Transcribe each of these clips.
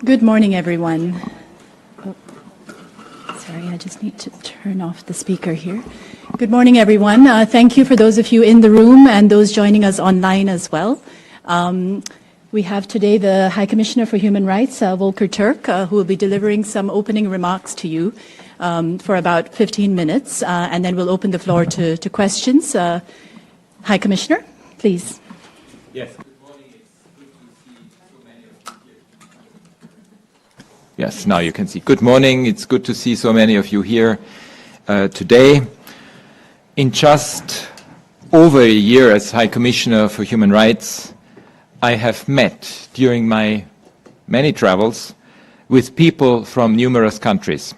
Good morning, everyone. Oh, sorry, I just need to turn off the speaker here. Good morning, everyone. Thank you for those of you in the room and those joining us online as well. We have today the High Commissioner for Human Rights, Volker Turk, who will be delivering some opening remarks to you for about 15 minutes, and then we'll open the floor to questions. High Commissioner, please. Yes. Yes, now you can see. Good morning. It's good to see so many of you here today. In just over a year as High Commissioner for Human Rights, I have met during my many travels with people from numerous countries.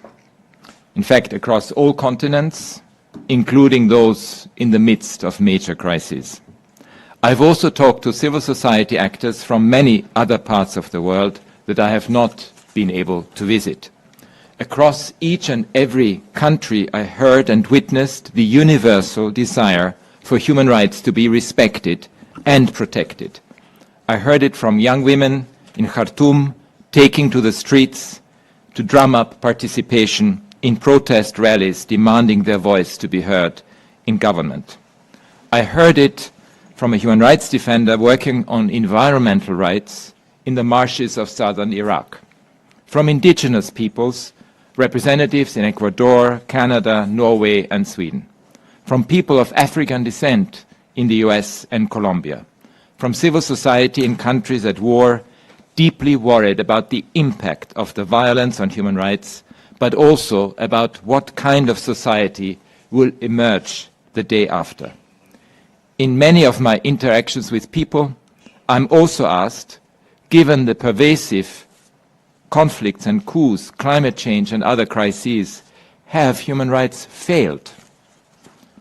In fact, across all continents, including those in the midst of major crises. I've also talked to civil society actors from many other parts of the world that I have not been able to visit. Across each and every country, I heard and witnessed the universal desire for human rights to be respected and protected. I heard it from young women in Khartoum taking to the streets to drum up participation in protest rallies demanding their voice to be heard in government. I heard it from a human rights defender working on environmental rights in the marshes of southern Iraq. From indigenous peoples, representatives in Ecuador, Canada, Norway, and Sweden. From people of African descent in the US and Colombia. From civil society in countries at war, deeply worried about the impact of the violence on human rights, but also about what kind of society will emerge the day after. In many of my interactions with people, I'm also asked, given the pervasive conflicts and coups, climate change and other crises, have human rights failed?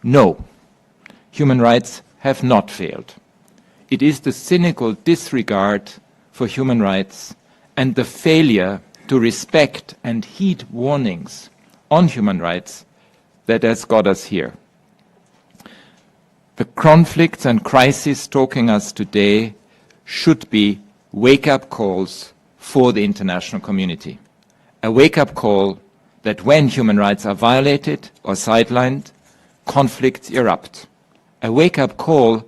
No, human rights have not failed. It is the cynical disregard for human rights and the failure to respect and heed warnings on human rights that has got us here. The conflicts and crises stalking us today should be wake-up calls for the international community. A wake-up call that when human rights are violated or sidelined, conflicts erupt. A wake-up call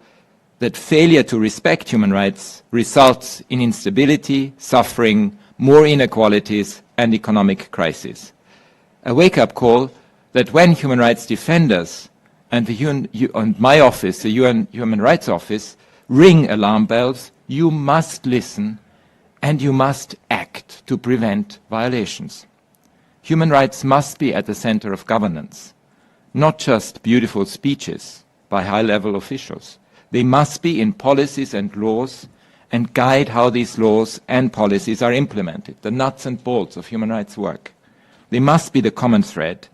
that failure to respect human rights results in instability, suffering, more inequalities, and economic crisis. A wake-up call that when human rights defenders and my office, the UN Human Rights Office, ring alarm bells, you must listen and you must act to prevent violations. Human rights must be at the center of governance, not just beautiful speeches by high-level officials. They must be in policies and laws and guide how these laws and policies are implemented, the nuts and bolts of human rights work. They must be the common thread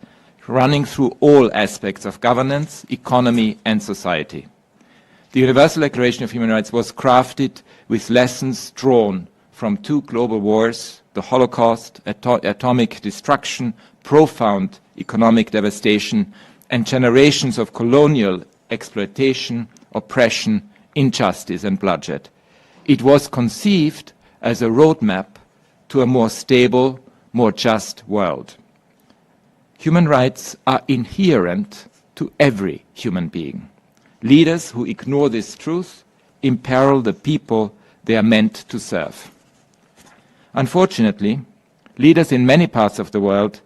running through all aspects of governance, economy, and society. The Universal Declaration of Human Rights was crafted with lessons drawn from two global wars, the Holocaust, atomic destruction, profound economic devastation, and generations of colonial exploitation, oppression, injustice, and bloodshed. It was conceived as a roadmap to a more stable, more just world. Human rights are inherent to every human being. Leaders who ignore this truth imperil the people they are meant to serve. Unfortunately, leaders in many parts of the world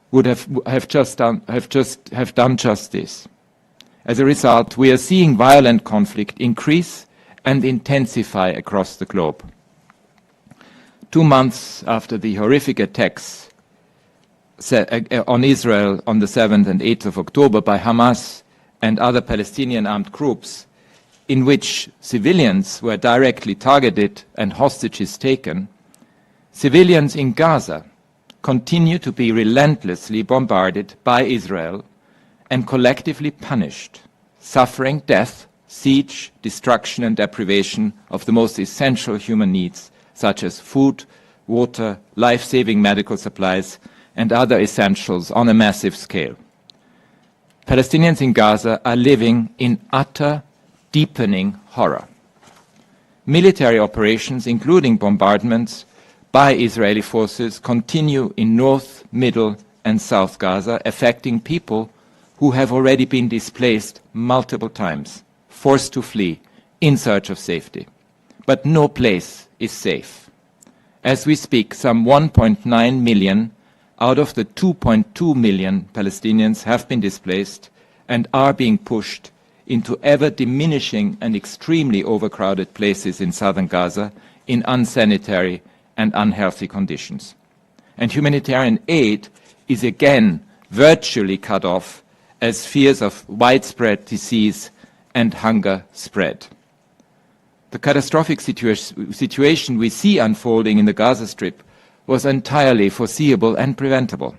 would have done just this. As a result, we are seeing violent conflict increase and intensify across the globe. 2 months after the horrific attacks on Israel on the 7th and 8th of October by Hamas and other Palestinian armed groups, in which civilians were directly targeted and hostages taken, civilians in Gaza continue to be relentlessly bombarded by Israel and collectively punished, suffering death, siege, destruction, and deprivation of the most essential human needs, such as food, water, life-saving medical supplies, and other essentials on a massive scale. Palestinians in Gaza are living in utter, deepening horror. Military operations, including bombardments, by Israeli forces continue in North, Middle and South Gaza, affecting people who have already been displaced multiple times, forced to flee in search of safety. But no place is safe. As we speak, some 1.9 million out of the 2.2 million Palestinians have been displaced and are being pushed into ever-diminishing and extremely overcrowded places in southern Gaza in unsanitary and unhealthy conditions. And humanitarian aid is again virtually cut off as fears of widespread disease and hunger spread. The catastrophic situation we see unfolding in the Gaza Strip was entirely foreseeable and preventable.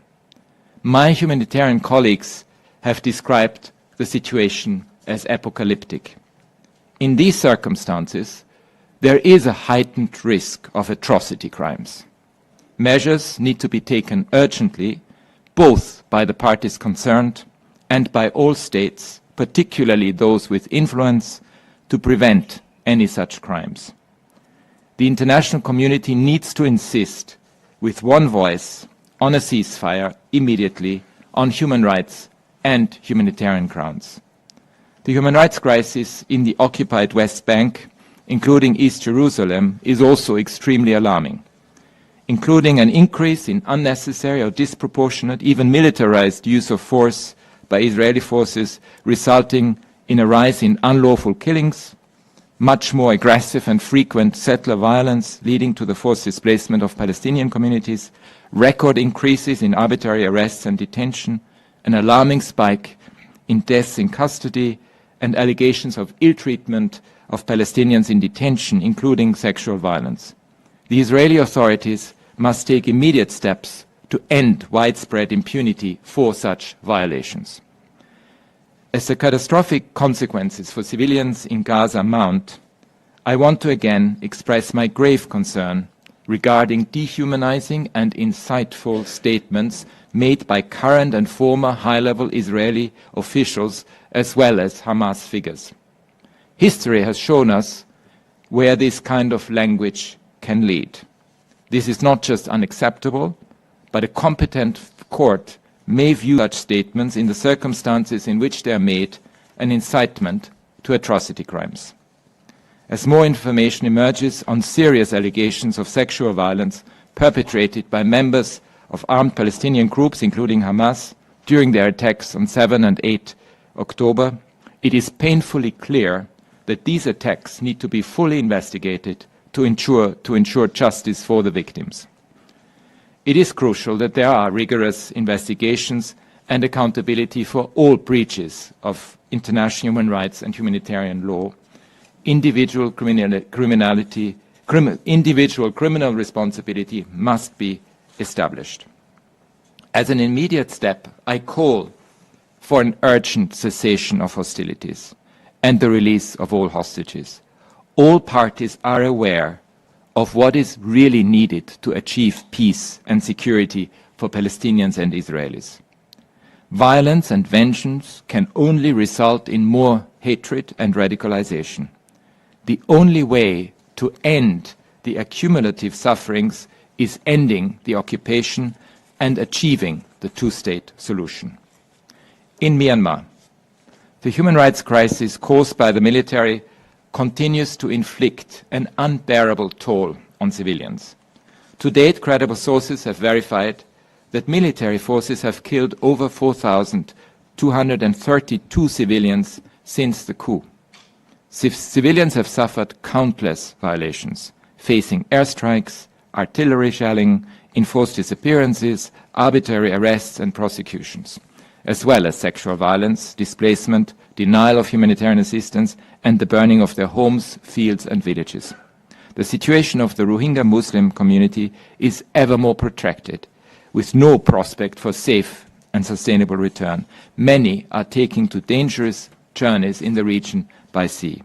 My humanitarian colleagues have described the situation as apocalyptic. In these circumstances, there is a heightened risk of atrocity crimes. Measures need to be taken urgently, both by the parties concerned and by all states, particularly those with influence, to prevent any such crimes. The international community needs to insist with one voice on a ceasefire immediately on human rights and humanitarian grounds. The human rights crisis in the occupied West Bank, including East Jerusalem, is also extremely alarming, including an increase in unnecessary or disproportionate, even militarized use of force by Israeli forces, resulting in a rise in unlawful killings, much more aggressive and frequent settler violence leading to the forced displacement of Palestinian communities, record increases in arbitrary arrests and detention, an alarming spike in deaths in custody, and allegations of ill treatment of Palestinians in detention, including sexual violence. The Israeli authorities must take immediate steps to end widespread impunity for such violations. As the catastrophic consequences for civilians in Gaza mount, I want to again express my grave concern regarding dehumanizing and insightful statements made by current and former high-level Israeli officials as well as Hamas figures. History has shown us where this kind of language can lead. This is not just unacceptable, but a competent court may view such statements in the circumstances in which they are made an incitement to atrocity crimes. As more information emerges on serious allegations of sexual violence perpetrated by members of armed Palestinian groups, including Hamas, during their attacks on 7 and 8 October, it is painfully clear that these attacks need to be fully investigated to ensure justice for the victims. It is crucial that there are rigorous investigations and accountability for all breaches of international human rights and humanitarian law. Individual criminal responsibility must be established. As an immediate step, I call for an urgent cessation of hostilities and the release of all hostages. All parties are aware of what is really needed to achieve peace and security for Palestinians and Israelis. Violence and vengeance can only result in more hatred and radicalization. The only way to end the accumulative sufferings is ending the occupation and achieving the two-state solution. In Myanmar, the human rights crisis caused by the military continues to inflict an unbearable toll on civilians. To date, credible sources have verified that military forces have killed over 4,232 civilians since the coup. Civilians have suffered countless violations, facing airstrikes, artillery shelling, enforced disappearances, arbitrary arrests and prosecutions, as well as sexual violence, displacement, denial of humanitarian assistance, and the burning of their homes, fields and villages. The situation of the Rohingya Muslim community is ever more protracted, with no prospect for safe and sustainable return. Many are taking to dangerous journeys in the region by sea.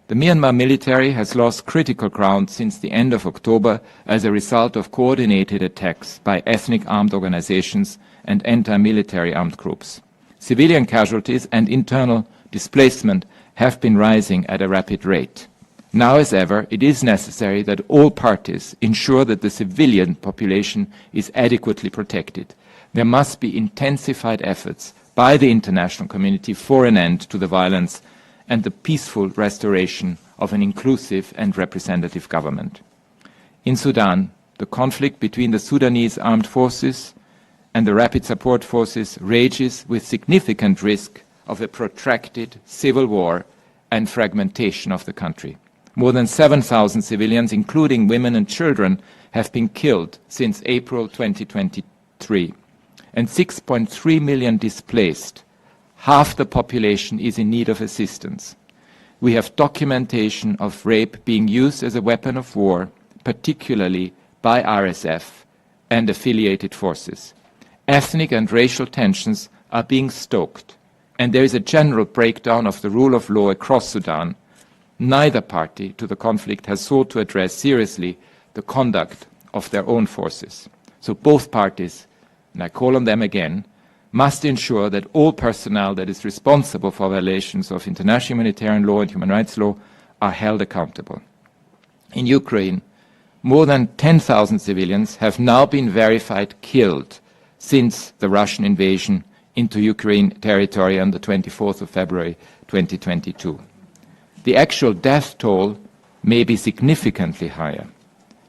The Myanmar military has lost critical ground since the end of October as a result of coordinated attacks by ethnic armed organizations and anti-military armed groups. Civilian casualties and internal displacement have been rising at a rapid rate. Now as ever, it is necessary that all parties ensure that the civilian population is adequately protected. There must be intensified efforts by the international community for an end to the violence and the peaceful restoration of an inclusive and representative government. In Sudan, the conflict between the Sudanese armed forces and the rapid support forces rages with significant risk of a protracted civil war and fragmentation of the country. More than 7,000 civilians, including women and children, have been killed since April 2023, and 6.3 million displaced. Half the population is in need of assistance. We have documentation of rape being used as a weapon of war, particularly by RSF and affiliated forces. Ethnic and racial tensions are being stoked, and there is a general breakdown of the rule of law across Sudan. Neither party to the conflict has sought to address seriously the conduct of their own forces. So both parties, and I call on them again, must ensure that all personnel that is responsible for violations of international humanitarian law and human rights law are held accountable. In Ukraine, more than 10,000 civilians have now been verified killed since the Russian invasion into Ukraine territory on the 24th of February 2022. The actual death toll may be significantly higher.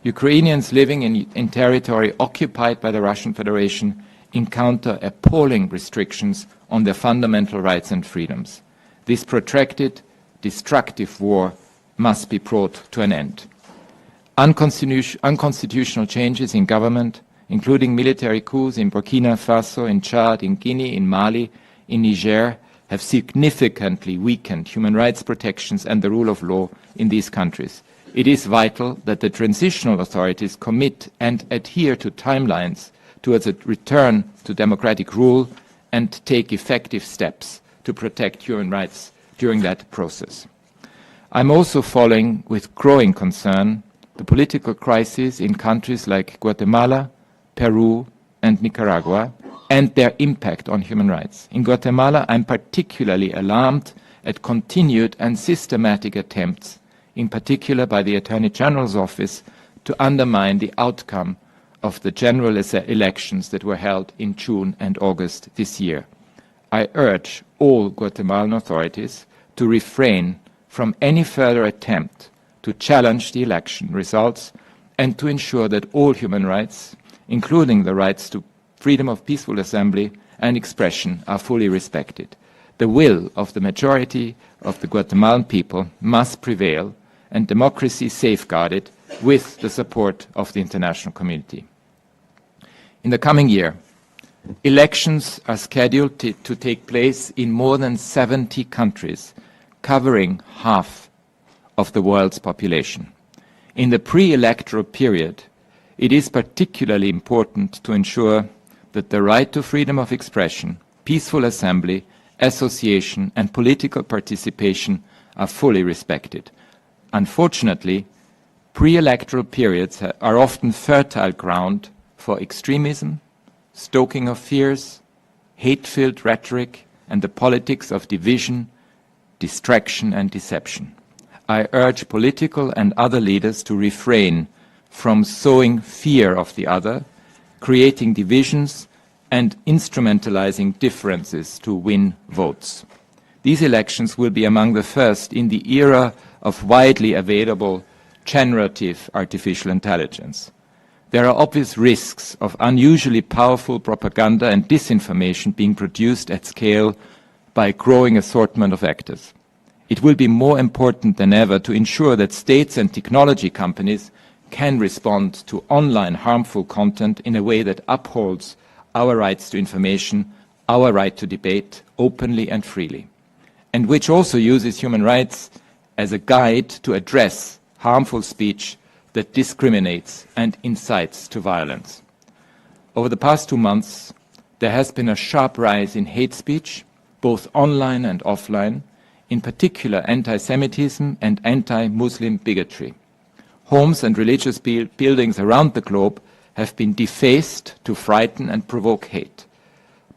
Ukrainians living in territory occupied by the Russian Federation encounter appalling restrictions on their fundamental rights and freedoms. This protracted, destructive war must be brought to an end. Unconstitutional changes in government, including military coups in Burkina Faso, in Chad, in Guinea, in Mali, in Niger, have significantly weakened human rights protections and the rule of law in these countries. It is vital that the transitional authorities commit and adhere to timelines towards a return to democratic rule and take effective steps to protect human rights during that process. I'm also following with growing concern the political crisis in countries like Guatemala, Peru, and Nicaragua, and their impact on human rights. In Guatemala, I'm particularly alarmed at continued and systematic attempts, in particular by the Attorney General's office, to undermine the outcome of the general elections that were held in June and August this year. I urge all Guatemalan authorities to refrain from any further attempt to challenge the election results and to ensure that all human rights, including the rights to freedom of peaceful assembly and expression, are fully respected. The will of the majority of the Guatemalan people must prevail and democracy safeguarded with the support of the international community. In the coming year, elections are scheduled to take place in more than 70 countries, covering half of the world's population. In the pre-electoral period, it is particularly important to ensure that the right to freedom of expression, peaceful assembly, association, and political participation are fully respected. Unfortunately, pre-electoral periods are often fertile ground for extremism, stoking of fears, hate-filled rhetoric, and the politics of division, distraction, and deception. I urge political and other leaders to refrain from sowing fear of the other, creating divisions, and instrumentalizing differences to win votes. These elections will be among the first in the era of widely available generative artificial intelligence. There are obvious risks of unusually powerful propaganda and disinformation being produced at scale by a growing assortment of actors. It will be more important than ever to ensure that states and technology companies can respond to online harmful content in a way that upholds our rights to information, our right to debate openly and freely, and which also uses human rights as a guide to address harmful speech that discriminates and incites to violence. Over the past 2 months, there has been a sharp rise in hate speech, both online and offline, in particular anti-Semitism and anti-Muslim bigotry. Homes and religious buildings around the globe have been defaced to frighten and provoke hate.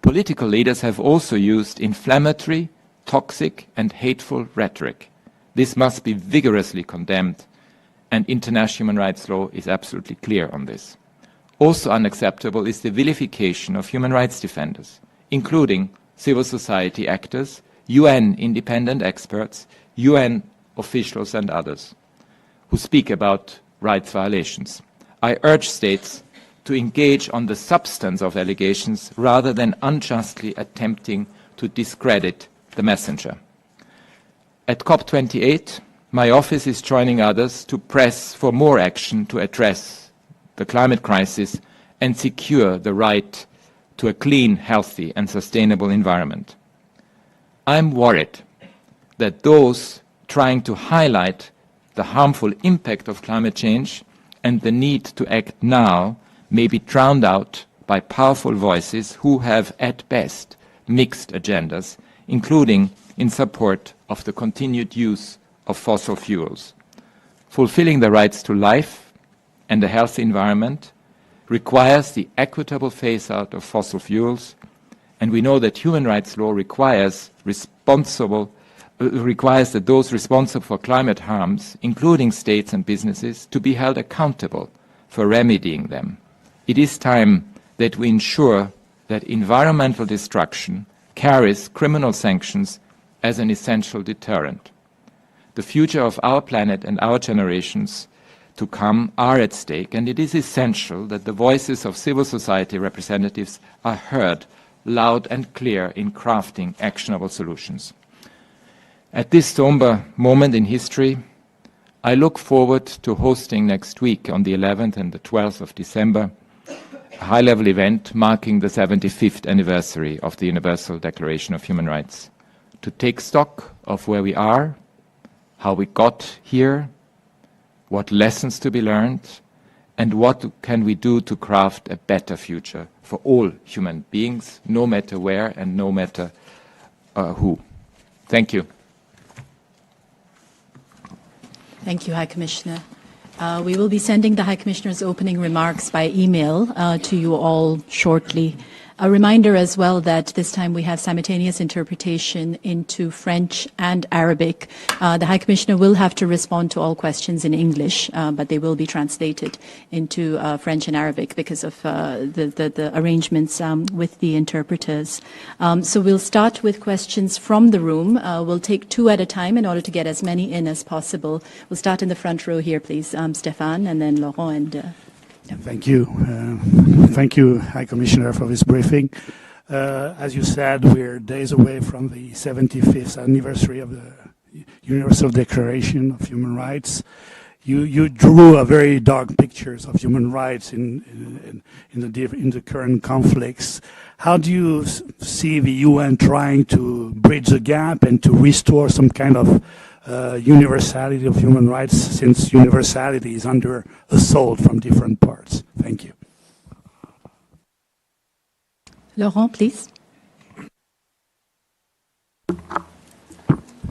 Political leaders have also used inflammatory, toxic, and hateful rhetoric. This must be vigorously condemned, and international human rights law is absolutely clear on this. Also unacceptable is the vilification of human rights defenders, including civil society actors, UN independent experts, UN officials and others, who speak about rights violations. I urge states to engage on the substance of allegations rather than unjustly attempting to discredit the messenger. At COP28, my office is joining others to press for more action to address the climate crisis and secure the right to a clean, healthy and sustainable environment. I'm worried that those trying to highlight the harmful impact of climate change and the need to act now may be drowned out by powerful voices who have, at best, mixed agendas, including in support of the continued use of fossil fuels. Fulfilling the rights to life and a healthy environment requires the equitable phase-out of fossil fuels, and we know that human rights law requires that those responsible for climate harms, including states and businesses, to be held accountable for remedying them. It is time that we ensure that environmental destruction carries criminal sanctions as an essential deterrent. The future of our planet and our generations to come are at stake, and it is essential that the voices of civil society representatives are heard loud and clear in crafting actionable solutions. At this somber moment in history, I look forward to hosting next week on the 11th and the 12th of December a high-level event marking the 75th anniversary of the Universal Declaration of Human Rights, to take stock of where we are, how we got here, what lessons to be learned, and what can we do to craft a better future for all human beings, no matter where and no matter who. Thank you. Thank you, High Commissioner. We will be sending the High Commissioner's opening remarks by email to you all shortly. A reminder as well that this time we have simultaneous interpretation into French and Arabic. The High Commissioner will have to respond to all questions in English, but they will be translated into French and Arabic because of the arrangements with the interpreters. So we'll start with questions from the room. We'll take two at a time in order to get as many in as possible. We'll start in the front row here, please. Stéphane, and then Laurent and... Thank you. Thank you, High Commissioner, for this briefing. As you said, we're days away from the 75th anniversary of the Universal Declaration of Human Rights. You drew a very dark pictures of human rights in the current conflicts. How do you see the UN trying to bridge the gap and to restore some kind of universality of human rights, since universality is under assault from different parts? Thank you. Laurent, please.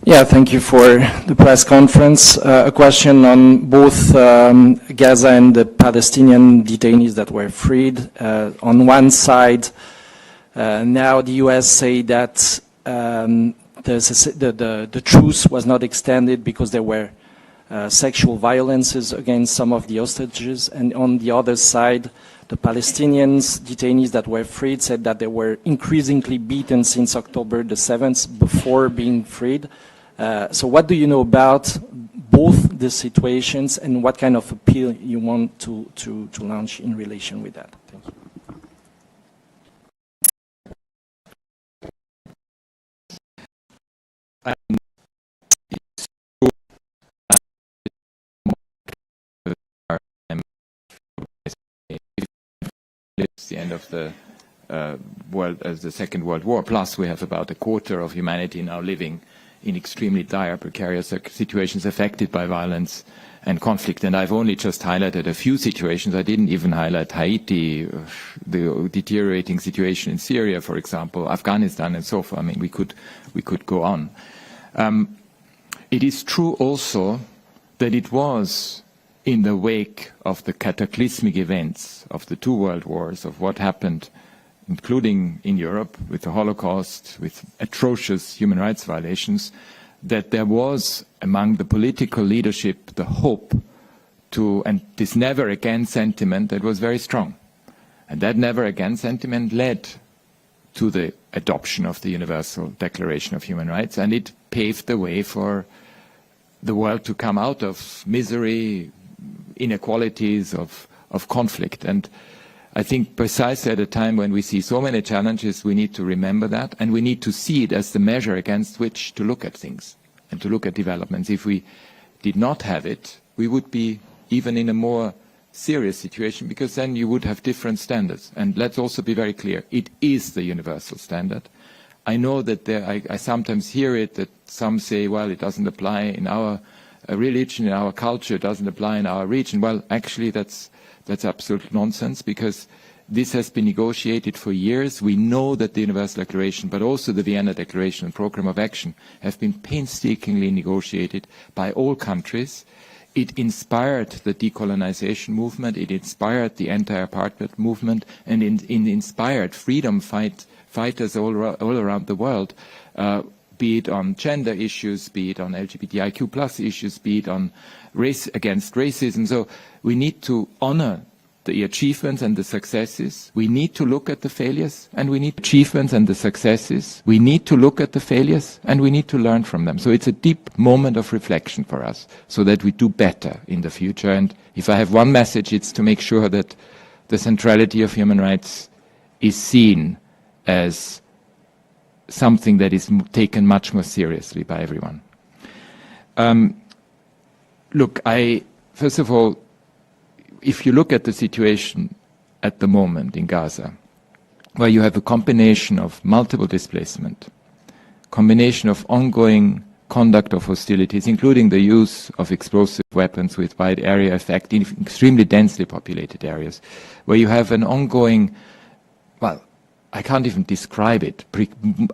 Yeah, thank you for the press conference. A question on both Gaza and the Palestinian detainees that were freed. On one side, now the US say that the truce was not extended because there were sexual violences against some of the hostages, and on the other side, the Palestinians detainees that were freed said that they were increasingly beaten since October the 7th before being freed. So what do you know about both the situations, and what kind of appeal you want to launch in relation with that? Thank you. It's the end of the the Second World War. Plus, we have about a quarter of humanity now living in extremely dire, precarious situations affected by violence and conflict. And I've only just highlighted a few situations. I didn't even highlight Haiti, the deteriorating situation in Syria, for example, Afghanistan, and so forth. I mean, we could go on. It is true also that it was in the wake of the cataclysmic events of the two world wars, of what happened, including in Europe, with the Holocaust, with atrocious human rights violations, that there was among the political leadership the hope to, and this never again sentiment that was very strong. And that never again sentiment led to the adoption of the Universal Declaration of Human Rights, and it paved the way for the world to come out of misery, inequalities, of conflict. And I think precisely at a time when we see so many challenges, we need to remember that, and we need to see it as the measure against which to look at things and to look at developments. If we did not have it, we would be even in a more serious situation, because then you would have different standards. And let's also be very clear, it is the universal standard. I know that I sometimes hear it that some say, well, it doesn't apply in our religion, in our culture, it doesn't apply in our region. Well, actually, that's absolute nonsense, because this has been negotiated for years. We know that the Universal Declaration, but also the Vienna Declaration and Programme of Action, have been painstakingly negotiated by all countries. It inspired the decolonization movement, it inspired the anti-apartheid movement, and it inspired freedom fighters all around the world, be it on gender issues, be it on LGBTIQ plus issues, be it on race against racism. So we need to honor the achievements and the successes. We need to look at the failures, and we need achievements and the successes. We need to look at the failures, and we need to learn from them. So it's a deep moment of reflection for us, so that we do better in the future. And if I have one message, it's to make sure that the centrality of human rights is seen as something that is taken much more seriously by everyone. Look, first of all, if you look at the situation at the moment in Gaza, where you have a combination of multiple displacement, combination of ongoing conduct of hostilities, including the use of explosive weapons with wide area effect in extremely densely populated areas, where you have an ongoing, well, I can't even describe it.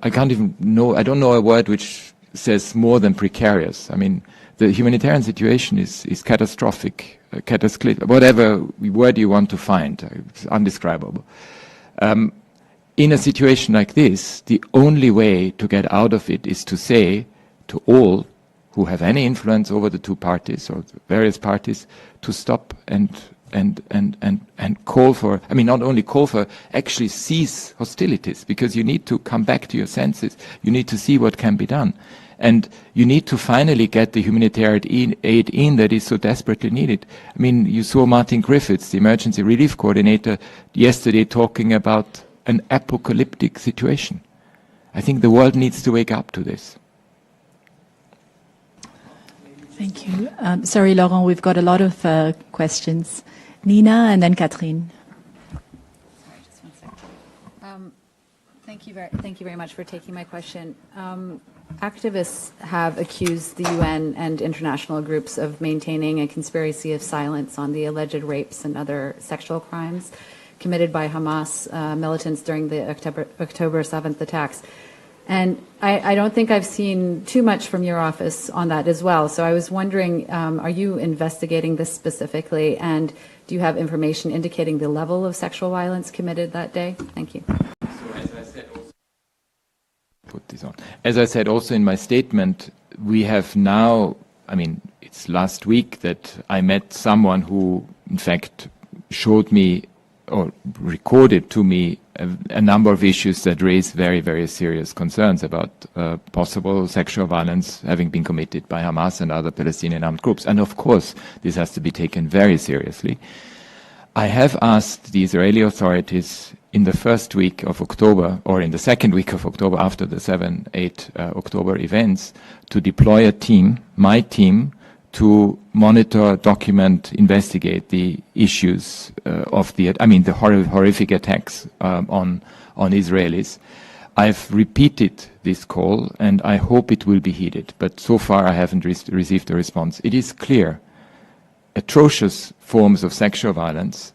I don't know a word which says more than precarious. I mean, the humanitarian situation is catastrophic, cataclysmic, whatever word you want to find. It's undescribable. In a situation like this, the only way to get out of it is to say to all who have any influence over the two parties or the various parties to stop and call for, I mean, not only call for, actually cease hostilities, because you need to come back to your senses. You need to see what can be done. And you need to finally get the humanitarian aid in that is so desperately needed. I mean, you saw Martin Griffiths, the emergency relief coordinator, yesterday talking about an apocalyptic situation. I think the world needs to wake up to this. Thank you. Sorry, Laurent, we've got a lot of questions. Nina and then Catherine. Sorry, just 1 second. Thank you very much for taking my question. Activists have accused the UN and international groups of maintaining a conspiracy of silence on the alleged rapes and other sexual crimes committed by Hamas militants during the October 7th attacks. And I don't think I've seen too much from your office on that as well. So I was wondering, are you investigating this specifically? And do you have information indicating the level of sexual violence committed that day? Thank you. As I said also in my statement, we have now, I mean, it's last week that I met someone who, in fact, showed me or recorded to me a number of issues that raise very, very serious concerns about possible sexual violence having been committed by Hamas and other Palestinian armed groups. And of course, this has to be taken very seriously. I have asked the Israeli authorities in the first week of October, or in the second week of October after the 7-8 October events, to deploy a team, my team, to monitor, document, investigate the issues of the horrific attacks on Israelis. I've repeated this call, and I hope it will be heeded. But so far, I haven't received a response. It is clear, atrocious forms of sexual violence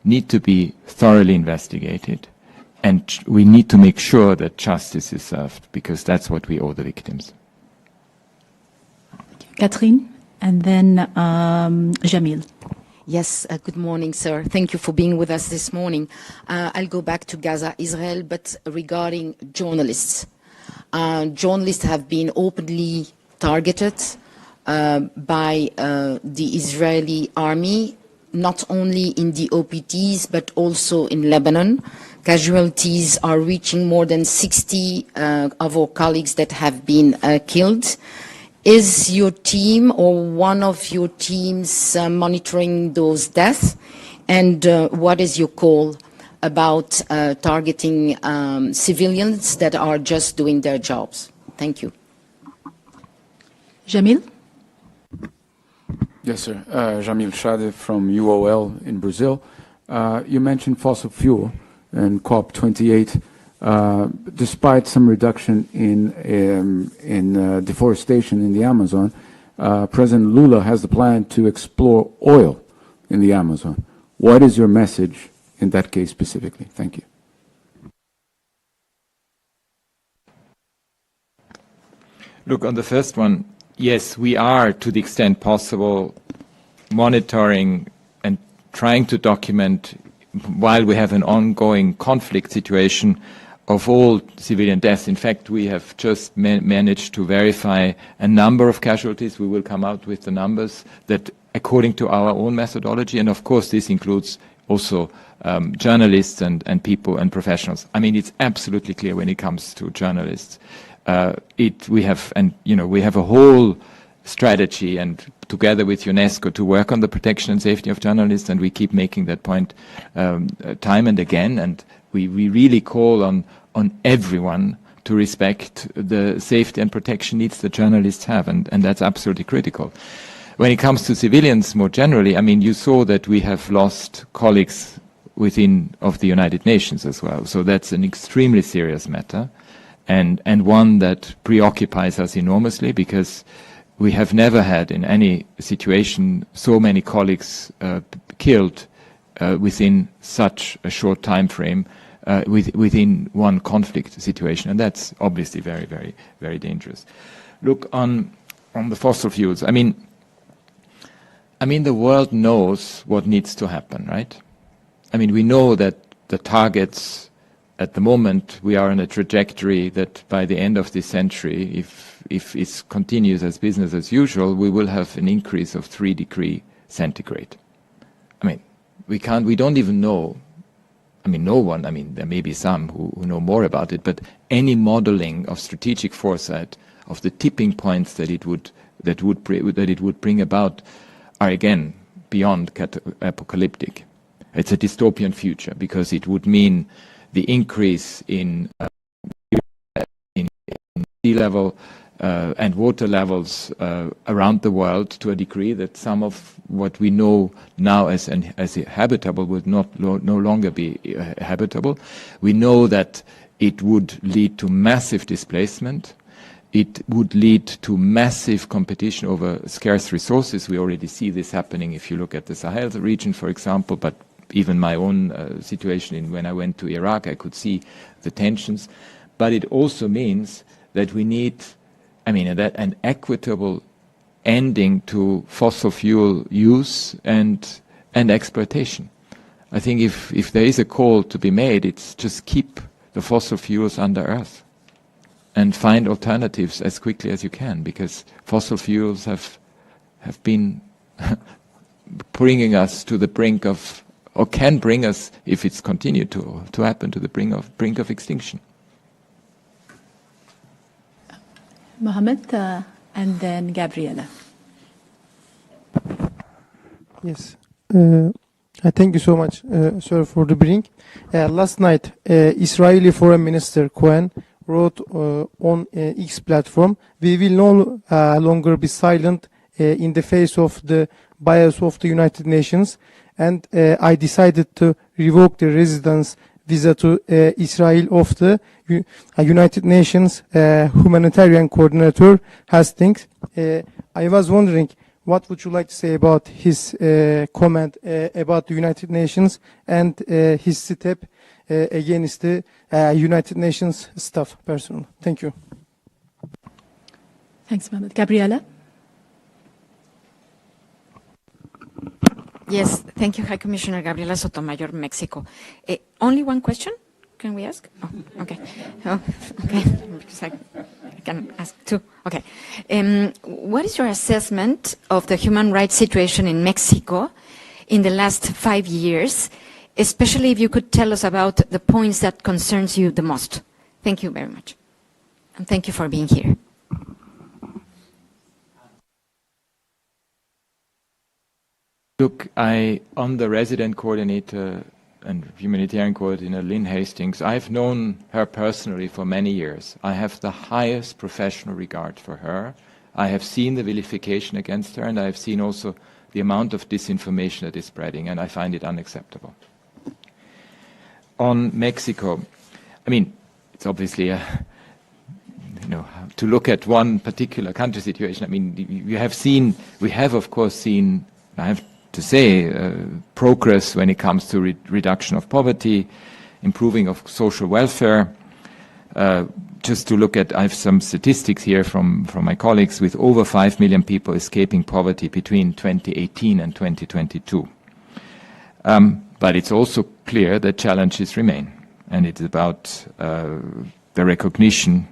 need to be thoroughly investigated, and we need to make sure that justice is served, because that's what we owe the victims. Catherine, and then Jamil. Yes, good morning, sir. Thank you for being with us this morning. I'll go back to Gaza, Israel, but regarding journalists. Journalists have been openly targeted by the Israeli army, not only in the OPTs, but also in Lebanon. Casualties are reaching more than 60 of our colleagues that have been killed. Is your team or one of your teams monitoring those deaths? And what is your call about targeting civilians that are just doing their jobs? Thank you. Jamil? Yes, sir. Jamil Shade from UOL in Brazil. You mentioned fossil fuel in COP28. Despite some reduction in deforestation in the Amazon, President Lula has the plan to explore oil in the Amazon. What is your message in that case specifically? Thank you. Look, on the first one, yes, we are, to the extent possible, monitoring and trying to document, while we have an ongoing conflict situation, of all civilian deaths. In fact, we have just managed to verify a number of casualties. We will come out with the numbers that, according to our own methodology, and of course this includes also journalists and people and professionals. I mean, it's absolutely clear when it comes to journalists. We have a whole strategy, and together with UNESCO, to work on the protection and safety of journalists, and we keep making that point time and again, and we really call on everyone to respect the safety and protection needs that journalists have, and that's absolutely critical. When it comes to civilians more generally, I mean, you saw that we have lost colleagues within of the United Nations as well, so that's an extremely serious matter, and one that preoccupies us enormously, because we have never had in any situation so many colleagues killed within such a short time frame within one conflict situation, and that's obviously very, very, very dangerous. Look, on the fossil fuels, I mean the world knows what needs to happen, right? I mean, we know that the targets at the moment, we are on a trajectory that by the end of this century, if it continues as business as usual, we will have an increase of 3 degrees centigrade. I mean, we don't even know. I mean, no one, I mean, there may be some who know more about it, but any modeling of strategic foresight of the tipping points that it would bring about are, again, beyond apocalyptic. It's a dystopian future, because it would mean the increase in sea level and water levels around the world to a degree that some of what we know now as habitable would no longer be habitable. We know that it would lead to massive displacement. It would lead to massive competition over scarce resources. We already see this happening if you look at the Sahel region, for example, but even my own situation when I went to Iraq, I could see the tensions. But it also means that we need, an equitable ending to fossil fuel use and exploitation. I think if there is a call to be made, it's just keep the fossil fuels under earth and find alternatives as quickly as you can, because fossil fuels have been bringing us to the brink of, or can bring us, if it's continued to happen, to the brink of extinction. Mohammed, and then Gabriela. Yes. Thank you so much, sir, for the briefing. Last night, Israeli Foreign Minister Cohen wrote on X platform, "We will no longer be silent in the face of the bias of the United Nations, and I decided to revoke the residence visa to Israel of the United Nations humanitarian coordinator Hastings." I was wondering, what would you like to say about his comment about the United Nations and his step against the United Nations staff personnel? Thank you. Thanks, Mohammed. Gabriela? Yes, thank you, High Commissioner. Gabriela Sotomayor, Mexico. Only one question? can we ask? Oh, okay. Oh, okay. Because I can ask too. Okay. What is your assessment of the human rights situation in Mexico in the last 5 years, especially if you could tell us about the points that concerns you the most? Thank you very much. And thank you for being here. Look, on the resident coordinator and humanitarian coordinator, Lynn Hastings, I've known her personally for many years. I have the highest professional regard for her. I have seen the vilification against her, and I have seen also the amount of disinformation that is spreading, and I find it unacceptable. On Mexico, I mean, it's obviously to look at one particular country situation. I mean, we have of course seen, I have to say, progress when it comes to reduction of poverty, improving of social welfare. Just to look at, I have some statistics here from my colleagues, with over 5 million people escaping poverty between 2018 and 2022. But it's also clear that challenges remain, and it's about the recognition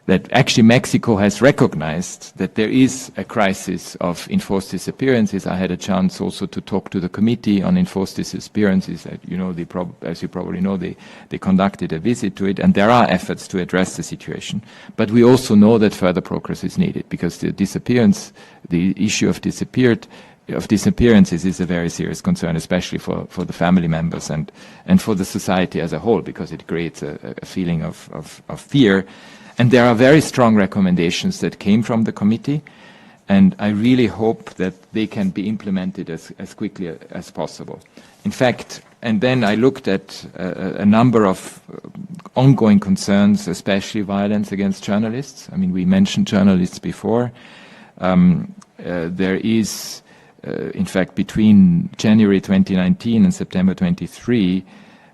that actually Mexico has recognized that there is a crisis of enforced disappearances. I had a chance also to talk to the committee on enforced disappearances. As you probably know, they conducted a visit to it, and there are efforts to address the situation. But we also know that further progress is needed, because the issue of disappearances is a very serious concern, especially for the family members and for the society as a whole, because it creates a feeling of fear. And there are very strong recommendations that came from the committee, and I really hope that they can be implemented as quickly as possible. In fact, and then I looked at a number of ongoing concerns, especially violence against journalists. I mean, we mentioned journalists before. There is, in fact, between January 2019 and September 23,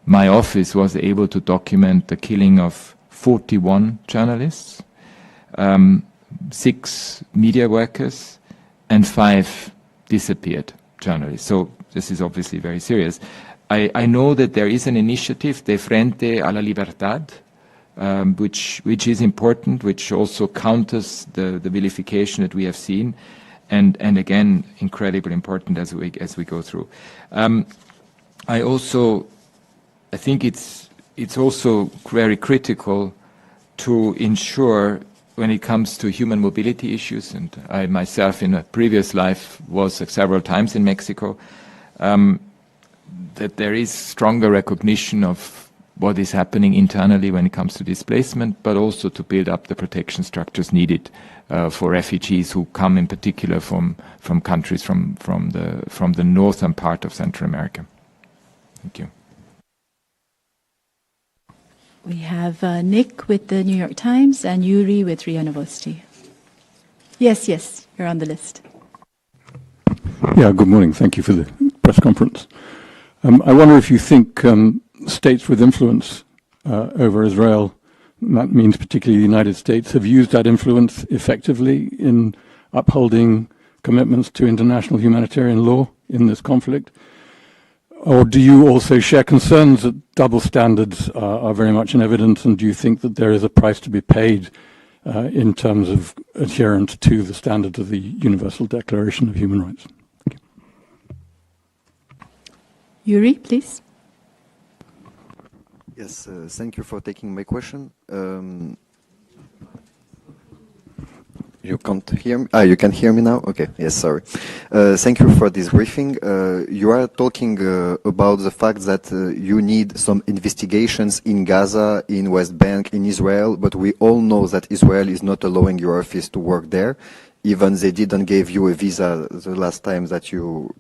my office was able to document the killing of 41 journalists, 6 media workers, and 5 disappeared journalists. So this is obviously very serious. I know that there is an initiative, De Frente a la Libertad, which is important, which also counters the vilification that we have seen, and again, incredibly important as we go through. I think it's also very critical to ensure, when it comes to human mobility issues, and I myself in a previous life was several times in Mexico, that there is stronger recognition of what is happening internally when it comes to displacement, but also to build up the protection structures needed for refugees who come in particular from countries from the northern part of Central America. Thank you. We have Nick with the New York Times and Yuri with RIA Novosti. Yes, you're on the list. Yeah, good morning. Thank you for the press conference. I wonder if you think states with influence over Israel, and that means particularly the United States, have used that influence effectively in upholding commitments to international humanitarian law in this conflict? Or do you also share concerns that double standards are very much in evidence, and do you think that there is a price to be paid in terms of adherence to the standards of the Universal Declaration of Human Rights? Thank you. Yuri, please. Yes, thank you for taking my question. You can't hear me? You can hear me now? Okay, yes, sorry. Thank you for this briefing. You are talking about the fact that you need some investigations in Gaza, in West Bank, in Israel, but we all know that Israel is not allowing your office to work there. Even they didn't give you a visa the last time that you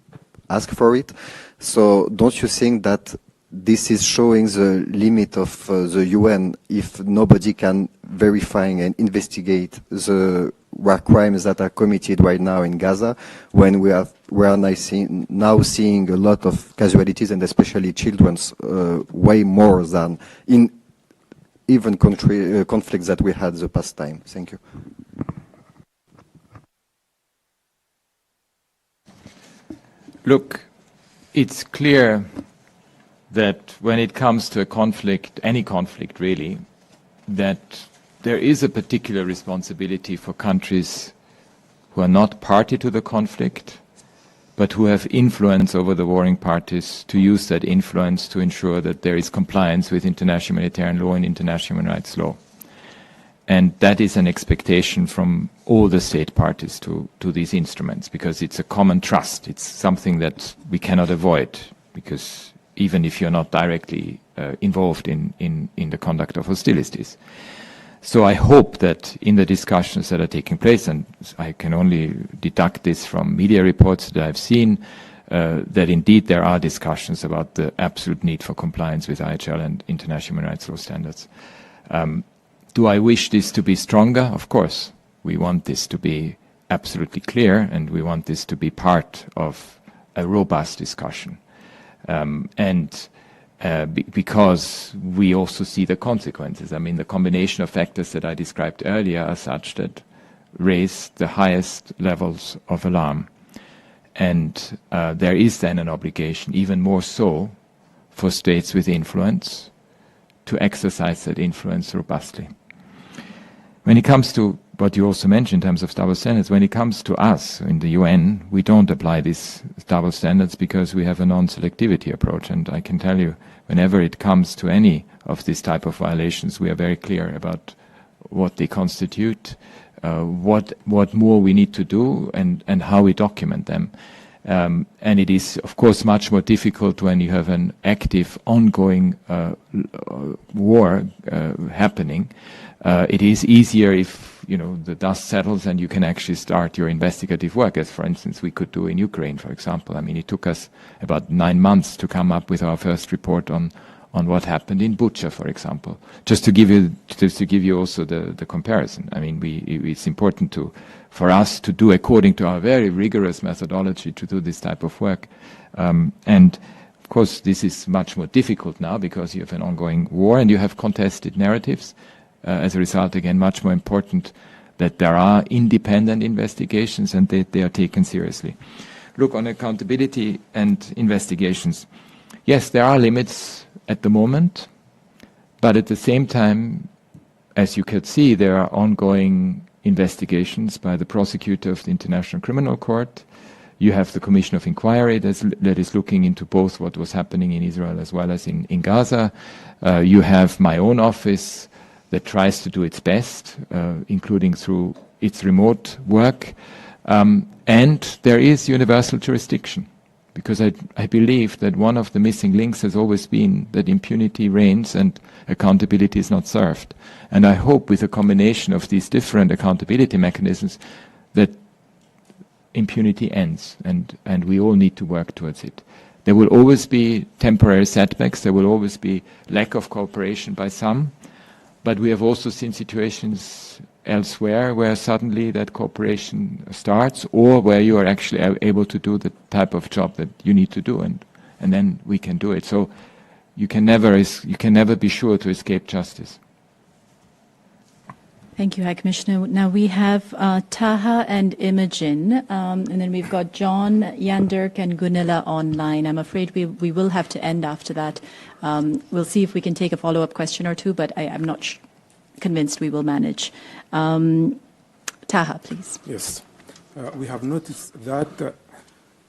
asked for it. So don't you think that this is showing the limit of the UN if nobody can verify and investigate the war crimes that are committed right now in Gaza, when we are now seeing a lot of casualties, and especially children's, way more than in even conflicts that we had the past time. Thank you. Look, it's clear that when it comes to a conflict, any conflict really, that there is a particular responsibility for countries who are not party to the conflict, but who have influence over the warring parties to use that influence to ensure that there is compliance with international humanitarian law and international human rights law. And that is an expectation from all the state parties to these instruments, because it's a common trust. It's something that we cannot avoid, because even if you're not directly involved in the conduct of hostilities. So I hope that in the discussions that are taking place, and I can only deduct this from media reports that I've seen, that indeed there are discussions about the absolute need for compliance with IHL and international human rights law standards. Do I wish this to be stronger? Of course. We want this to be absolutely clear, and we want this to be part of a robust discussion. Because we also see the consequences. I mean, the combination of factors that I described earlier are such that raise the highest levels of alarm. And there is then an obligation, even more so, for states with influence to exercise that influence robustly. When it comes to what you also mentioned in terms of double standards, when it comes to us in the UN, we don't apply these double standards because we have a non-selectivity approach. And I can tell you, whenever it comes to any of these type of violations, we are very clear about what they constitute, what more we need to do, and how we document them. And it is, of course, much more difficult when you have an active, ongoing war happening. It is easier if, the dust settles and you can actually start your investigative work, as, for instance, we could do in Ukraine, for example. I mean, it took us about 9 months to come up with our first report on what happened in Bucha, for example. Just to give you also the comparison. I mean, it's important for us to do according to our very rigorous methodology to do this type of work. And of course, this is much more difficult now because you have an ongoing war and you have contested narratives. As a result, again, much more important that there are independent investigations and that they are taken seriously. Look, on accountability and investigations, yes, there are limits at the moment, but at the same time, as you can see, there are ongoing investigations by the prosecutor of the International Criminal Court. You have the Commission of Inquiry that is looking into both what was happening in Israel as well as in Gaza. You have my own office that tries to do its best, including through its remote work. And there is universal jurisdiction, because I believe that one of the missing links has always been that impunity reigns and accountability is not served. And I hope with a combination of these different accountability mechanisms that impunity ends, and we all need to work towards it. There will always be temporary setbacks, there will always be lack of cooperation by some, but we have also seen situations elsewhere where suddenly that cooperation starts, or where you are actually able to do the type of job that you need to do, and then we can do it. So you can never be sure to escape justice. Thank you, High Commissioner. Now we have Taha and Imogen, and then we've got John, Yandirk, and Gunilla online. I'm afraid we will have to end after that. We'll see if we can take a follow-up question or two, but I'm not convinced we will manage. Taha, please. Yes. We have noticed that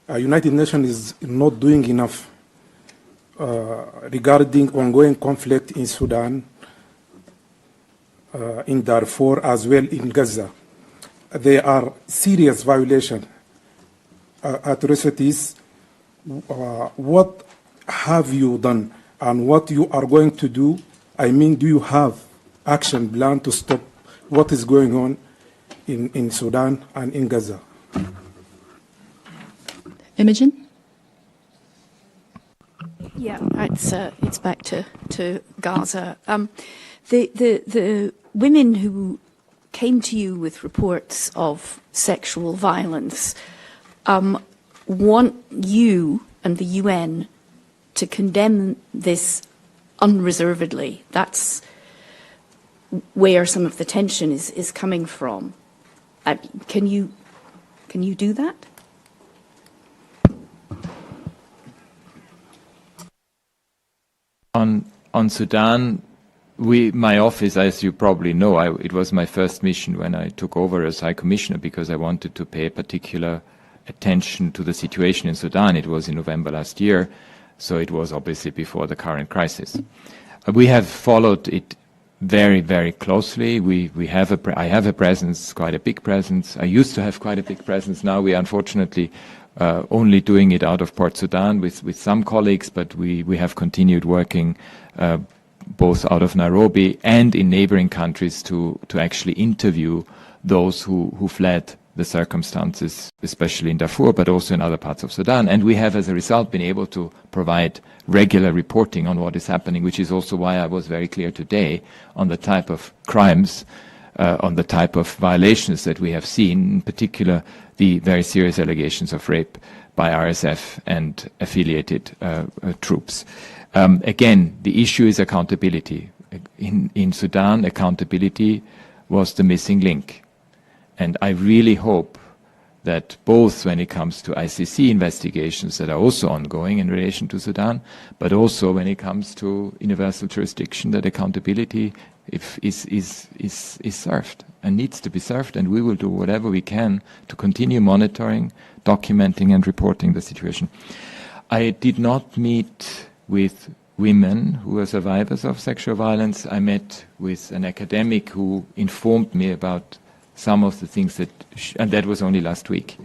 United Nations is not doing enough regarding ongoing conflict in Sudan, in Darfur, as well in Gaza. There are serious violations, atrocities. What have you done and what you are going to do? I mean, do you have action plan to stop what is going on in Sudan and in Gaza? Imogen? Yeah, it's back to Gaza. The women who came to you with reports of sexual violence want you and the UN to condemn this unreservedly. That's where some of the tension is coming from. Can you do that? On Sudan, my office, as you probably know, it was my first mission when I took over as High Commissioner because I wanted to pay particular attention to the situation in Sudan. It was in November last year, so it was obviously before the current crisis. We have followed it very, very closely. I have a presence, quite a big presence. I used to have quite a big presence. Now we unfortunately only doing it out of Port Sudan with some colleagues, but we have continued working both out of Nairobi and in neighboring countries to actually interview those who fled the circumstances, especially in Darfur, but also in other parts of Sudan. And we have, as a result, been able to provide regular reporting on what is happening, which is also why I was very clear today on the type of crimes, on the type of violations that we have seen, in particular the very serious allegations of rape by RSF and affiliated troops. Again, the issue is accountability. In Sudan, accountability was the missing link. And I really hope that both when it comes to ICC investigations that are also ongoing in relation to Sudan, but also when it comes to universal jurisdiction, that accountability is served and needs to be served, and we will do whatever we can to continue monitoring, documenting and reporting the situation. I did not meet with women who are survivors of sexual violence. I met with an academic who informed me about some of the things and that was only last week.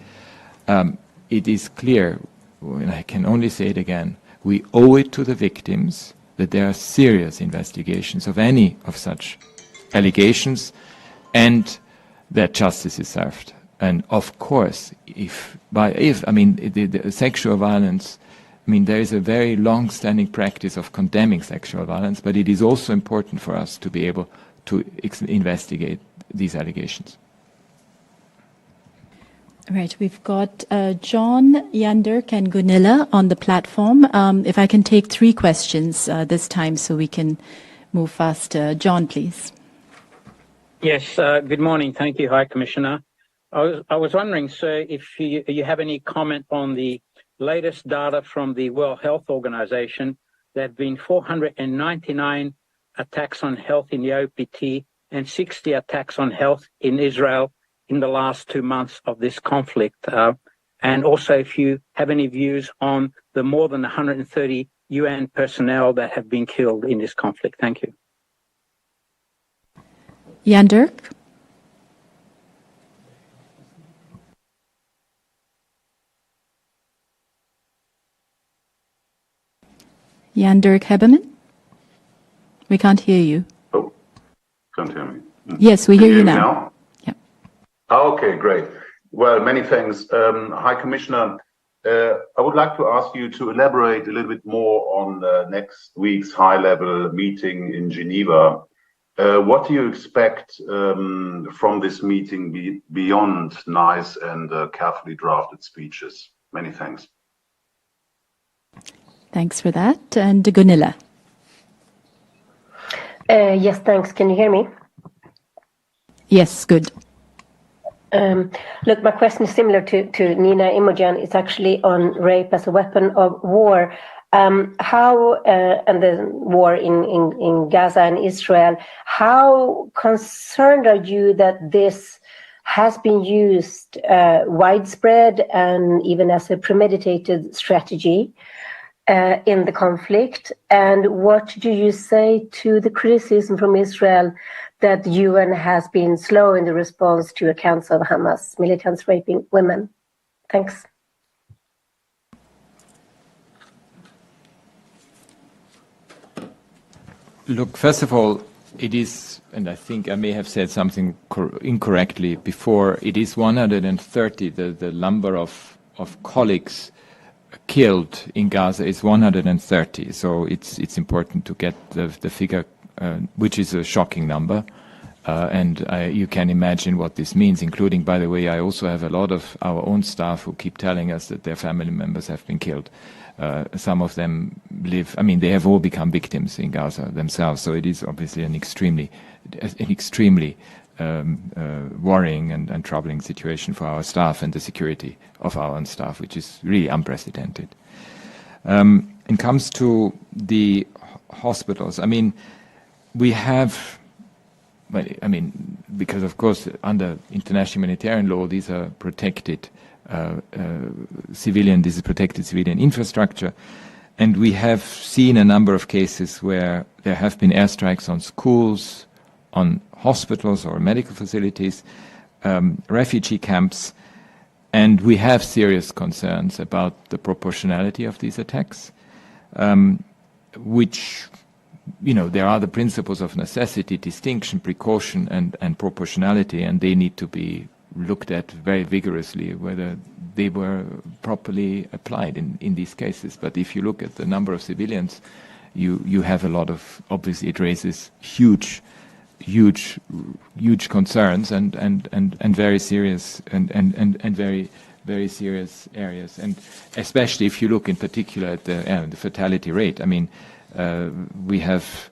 It is clear, and I can only say it again, we owe it to the victims that there are serious investigations of any of such allegations and that justice is served. And of course, the sexual violence, there is a very long-standing practice of condemning sexual violence, but it is also important for us to be able to investigate these allegations. Right, we've got John, Yandirk, and Gunilla on the platform. If I can take 3 questions this time so we can move fast. John, please. Yes, good morning. Thank you, High Commissioner. I was wondering, sir, if you have any comment on the latest data from the World Health Organization. There have been 499 attacks on health in the OPT and 60 attacks on health in Israel in the last 2 months of this conflict. And also if you have any views on the more than 130 UN personnel that have been killed in this conflict. Thank you. Yandirk? Yandirk Heberman? We can't hear you. Oh, can't hear me. Yes, we hear you now. Okay, great. Well, many thanks. High Commissioner, I would like to ask you to elaborate a little bit more on next week's high-level meeting in Geneva. What do you expect from this meeting beyond nice and carefully drafted speeches? Many thanks. Thanks for that. And Gunilla. Yes, thanks. Can you hear me? Yes, good. Look, my question is similar to Nina Imogen. It's actually on rape as a weapon of war. How, and the war in Gaza and Israel, how concerned are you that this has been used widespread and even as a premeditated strategy in the conflict? And what do you say to the criticism from Israel that the UN has been slow in the response to accounts of Hamas militants raping women? Thanks. Look, first of all, it is, and I think I may have said something incorrectly before, it is 130, the number of colleagues killed in Gaza is 130. So it's important to get the figure, which is a shocking number. And you can imagine what this means, including, by the way, I also have a lot of our own staff who keep telling us that their family members have been killed. Some of them live, they have all become victims in Gaza themselves. So it is obviously an extremely worrying and troubling situation for our staff and the security of our own staff, which is really unprecedented. It comes to the hospitals. I mean, we have, well, I mean, because of course under international humanitarian law, these are protected this is protected civilian infrastructure. And we have seen a number of cases where there have been airstrikes on schools, on hospitals or medical facilities, refugee camps, and we have serious concerns about the proportionality of these attacks, which, you know, there are the principles of necessity, distinction, precaution, and proportionality, and they need to be looked at very vigorously, whether they were properly applied in these cases. But if you look at the number of civilians, you have a lot of, obviously it raises huge concerns and very serious and very serious areas. And especially if you look in particular at the fatality rate. I mean, we have,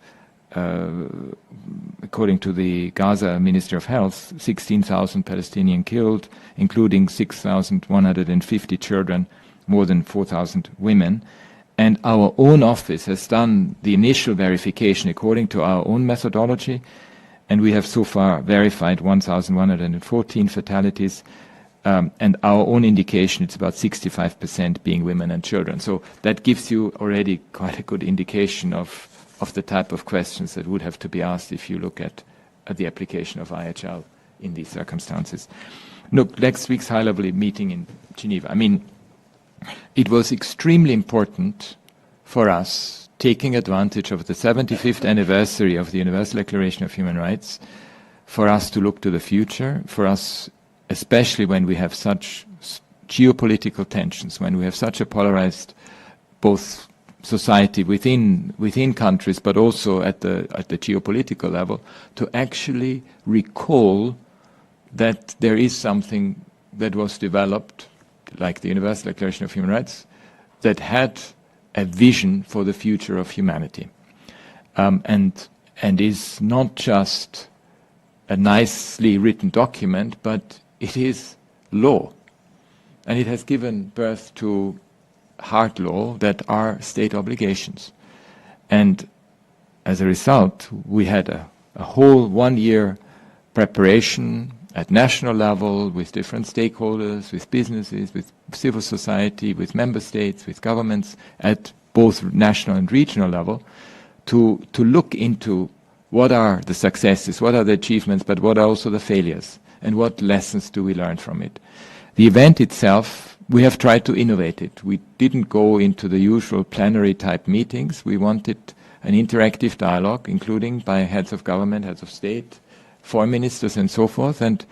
according to the Gaza Ministry of Health, 16,000 Palestinians killed, including 6,150 children, more than 4,000 women. And our own office has done the initial verification according to our own methodology, and we have so far verified 1,114 fatalities, and our own indication, it's about 65% being women and children. So that gives you already quite a good indication of the type of questions that would have to be asked if you look at the application of IHL in these circumstances. Look, next week's high-level meeting in Geneva. I mean, it was extremely important for us, taking advantage of the 75th anniversary of the Universal Declaration of Human Rights, for us to look to the future, for us, especially when we have such geopolitical tensions, when we have such a polarized both society within countries, but also at the geopolitical level, to actually recall that there is something that was developed, like the Universal Declaration of Human Rights, that had a vision for the future of humanity, and is not just a nicely written document, but it is law, and it has given birth to hard law that are state obligations. And as a result, we had a whole 1 year preparation at national level with different stakeholders, with businesses, with civil society, with member states, with governments at both national and regional level to look into what are the successes, what are the achievements, but what are also the failures, and what lessons do we learn from it. The event itself, we have tried to innovate it. We didn't go into the usual plenary type meetings. We wanted an interactive dialogue, including by heads of government, heads of state, foreign ministers and so forth. And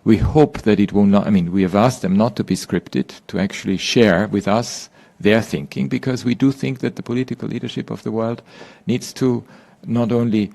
we hope that it will not, I mean, we have asked them not to be scripted, to actually share with us their thinking, because we do think that the political leadership of the world needs to not only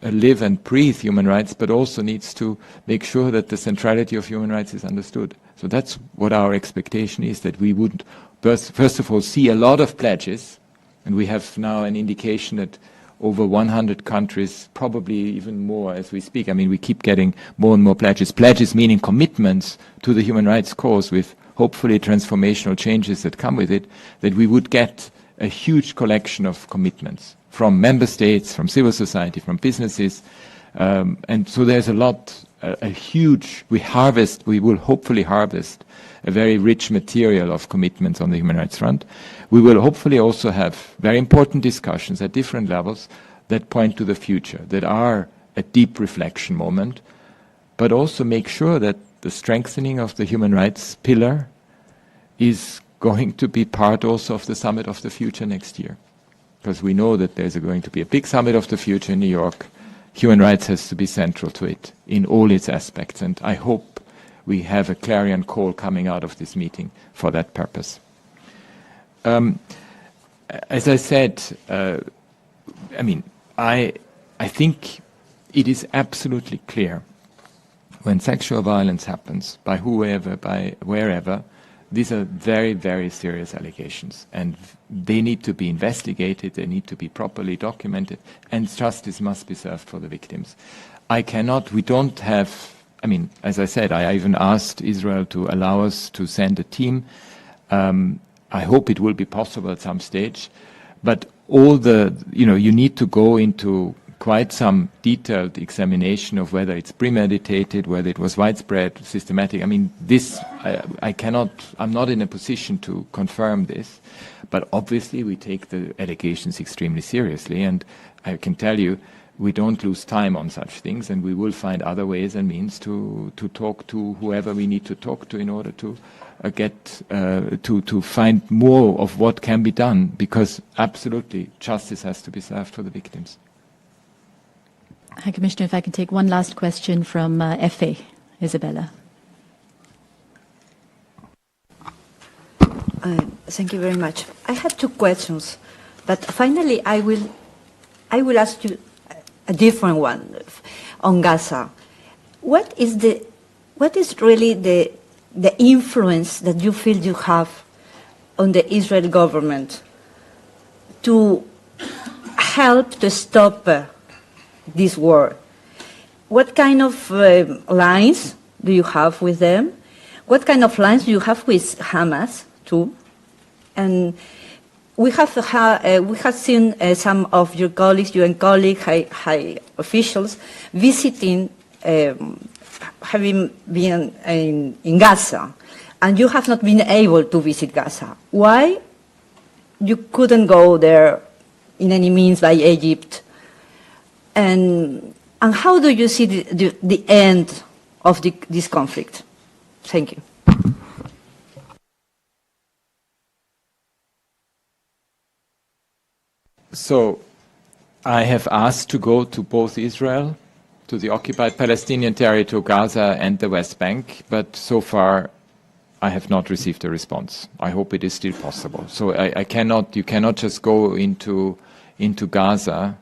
live and breathe human rights, but also needs to make sure that the centrality of human rights is understood. So that's what our expectation is, that we would first of all see a lot of pledges, and we have now an indication that over 100 countries, probably even more as we speak. I mean, we keep getting more and more pledges. Pledges meaning commitments to the human rights cause with hopefully transformational changes that come with it, that we would get a huge collection of commitments from member states, from civil society, from businesses. And so there's a lot, a huge, we will hopefully harvest a very rich material of commitments on the human rights front. We will hopefully also have very important discussions at different levels that point to the future, that are a deep reflection moment, but also make sure that the strengthening of the human rights pillar is going to be part also of the Summit of the Future next year. Because we know that there's going to be a big Summit of the Future in New York. Human rights has to be central to it in all its aspects, and I hope we have a clarion call coming out of this meeting for that purpose. As I said, I mean, I think it is absolutely clear when sexual violence happens, by whoever, by wherever, these are very, very serious allegations, and they need to be investigated, they need to be properly documented, and justice must be served for the victims. We don't have, I mean, as I said, I even asked Israel to allow us to send a team. I hope it will be possible at some stage, but all the, you need to go into quite some detailed examination of whether it's premeditated, whether it was widespread, systematic. I mean, I'm not in a position to confirm this, but obviously we take the allegations extremely seriously, and I can tell you, we don't lose time on such things, and we will find other ways and means to talk to whoever we need to talk to in order to to find more of what can be done, because absolutely justice has to be served for the victims. High Commissioner, if I can take one last question from FA, Isabella. Thank you very much. I have two questions, but finally I will ask you a different one on Gaza. What is really the influence that you feel you have on the Israeli government to help to stop this war? What kind of lines do you have with them? What kind of lines do you have with Hamas too? And we have seen some of your colleagues, UN colleagues, high officials, visiting, having been in Gaza, and you have not been able to visit Gaza. Why you couldn't go there in any means by Egypt? And how do you see the end of this conflict? Thank you. So I have asked to go to both Israel, to the occupied Palestinian territory, Gaza, and the West Bank, but so far I have not received a response. I hope it is still possible. So you cannot just go into Gaza.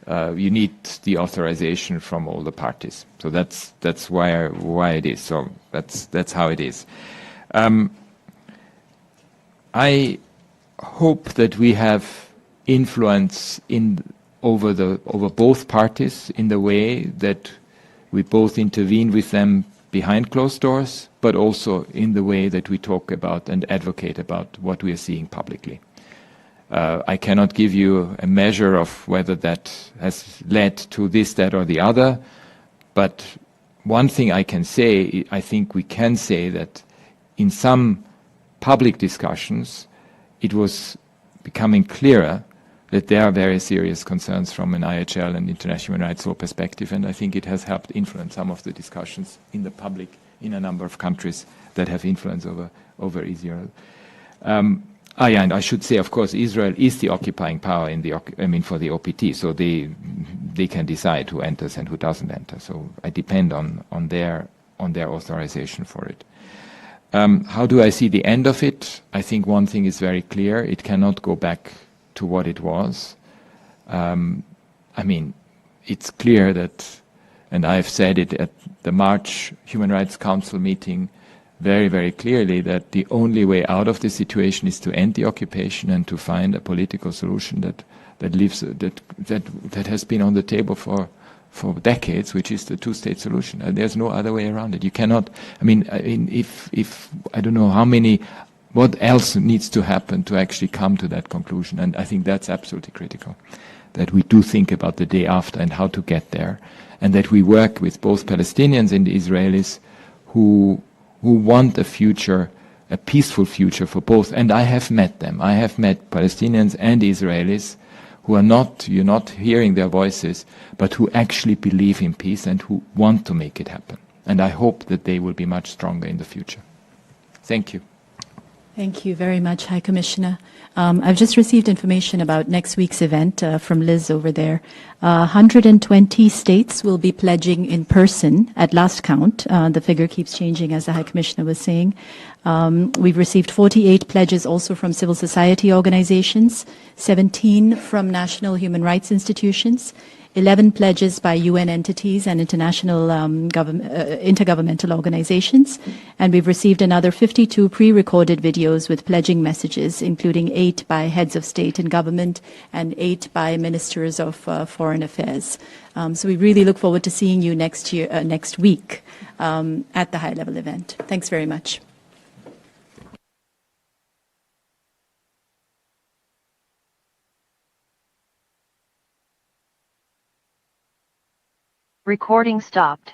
You need the authorization from all the parties. So that's why it is. So that's how it is. I hope that we have influence over both parties in the way that we both intervene with them behind closed doors, but also in the way that we talk about and advocate about what we are seeing publicly. I cannot give you a measure of whether that has led to this, that, or the other, but one thing I can say, I think we can say that in some public discussions, it was becoming clearer that there are very serious concerns from an IHL and International Human Rights Law perspective, and I think it has helped influence some of the discussions in the public in a number of countries that have influence over Israel. Yeah, and I should say, of course, Israel is the occupying power for the OPT, so they can decide who enters and who doesn't enter. So I depend on their authorization for it. How do I see the end of it? I think one thing is very clear: it cannot go back to what it was. It's clear that, and I've said it at the March Human Rights Council meeting very, very clearly, that the only way out of the situation is to end the occupation and to find a political solution that has been on the table for decades, which is the two-state solution. There's no other way around it. You cannot. If I don't know what else needs to happen to actually come to that conclusion? And I think that's absolutely critical, that we do think about the day after and how to get there, and that we work with both Palestinians and Israelis who want a future, a peaceful future for both. And I have met them. I have met Palestinians and Israelis who are you're not hearing their voices, but who actually believe in peace and who want to make it happen. And I hope that they will be much stronger in the future. Thank you. Thank you very much, High Commissioner. I've just received information about next week's event from Liz over there. 120 states will be pledging in person at last count. The figure keeps changing, as the High Commissioner was saying. We've received 48 pledges also from civil society organizations, 17 from national human rights institutions, 11 pledges by UN entities and international intergovernmental organizations, and we've received another 52 pre-recorded videos with pledging messages, including 8 by heads of state and government and 8 by ministers of foreign affairs. So we really look forward to seeing you next week at the high-level event. Thanks very much. Recording stopped.